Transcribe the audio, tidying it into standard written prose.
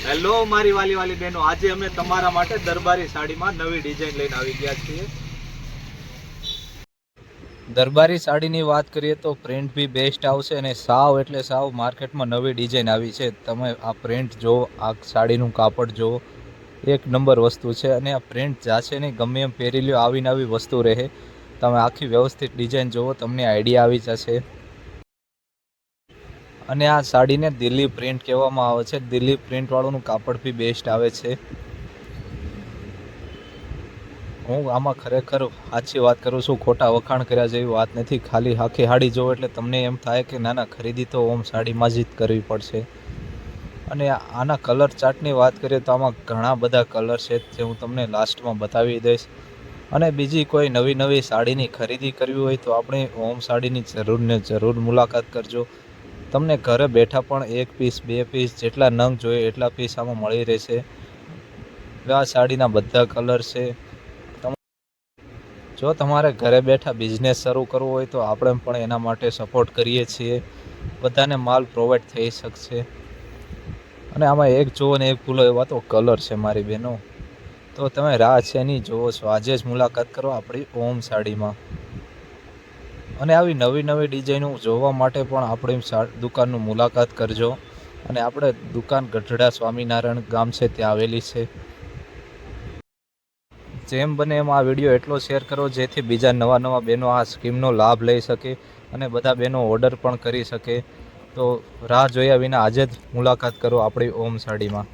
Hello મારી વાલી બહેનો, આજે અમે તમારા માટે દરબારી સાડીમાં નવી ડિઝાઇન લઈને આવી ગયા છીએ। દરબારી સાડીની વાત કરીએ તો પ્રિન્ટ બી બેસ્ટ આવશે અને સાવ એટલે સાવ માર્કેટમાં નવી ડિઝાઇન આવી છે। તમે આ પ્રિન્ટ જો, આ સાડીનું કાપડ જો, એક નંબર વસ્તુ છે અને આ પ્રિન્ટ જાશે નહીં, ગમે એમ પહેરી લ્યો આવી નવી વસ્તુ રહે। તમે આખી વ્યવસ્થિત ડિઝાઇન જુઓ, તમને આઈડિયા આવી જશે। અને આ સાડીને દિલ્હી પ્રિન્ટ કહેવામાં આવે છે। દિલ્હી પ્રિન્ટ વાળું કાપડ બી બેસ્ટ આવે છે। હું આમાં ખરેખર સાચી વાત કરું છું, ખોટા વખાણ કર્યા જેવી વાત નથી। ખાલી આખી સાડી જોવો એટલે તમને એમ થાય કે ના ના, ખરીદી તો ઓમ સાડીમાં જ કરવી પડશે। અને આના કલર ચાર્ટની વાત કરીએ તો આમાં ઘણા બધા કલર છે, જે હું તમને લાસ્ટમાં બતાવી દઈશ। અને બીજી કોઈ નવી સાડીની ખરીદી કરવી હોય તો આપણે ઓમ સાડીની જરૂર ને જરૂર મુલાકાત કરજો। તમને ઘરે બેઠા પણ 1 પીસ 2 પીસ જેટલા નંગ જોઈએ એટલા પીસ આમાં મળી રહેશે। આ સાડીના બધા કલર છે। જો તમારે ઘરે બેઠા બિઝનેસ શરૂ કરવો હોય તો આપણે પણ એના માટે સપોર્ટ કરીએ છીએ। બધાને માલ પ્રોવાઈડ થઈ શકશે। અને આમાં એક જુઓ ને એક ભૂલો એવા તો કલર છે મારી બહેનો, તો તમે રાહ છે નહીં, જોવો છો આજે જ મુલાકાત કરો આપણી ઓમ સાડીમાં। અને આવી નવી ડિઝાઇનો જોવા માટે પણ આપણી દુકાનનું મુલાકાત કરજો। અને આપણે દુકાન ગઢડા સ્વામિનારાયણ ગામ છે ત્યાં આવેલી છે। જેમ બને એમ આ વિડીયો એટલો શેર કરો જેથી બીજા નવા બહેનો આ સ્કીમનો લાભ લઈ શકે અને બધા બહેનો ઓર્ડર પણ કરી શકે। તો રાહ જોયા વિના આજે જ મુલાકાત કરો આપણી ઓમ સાડીમાં।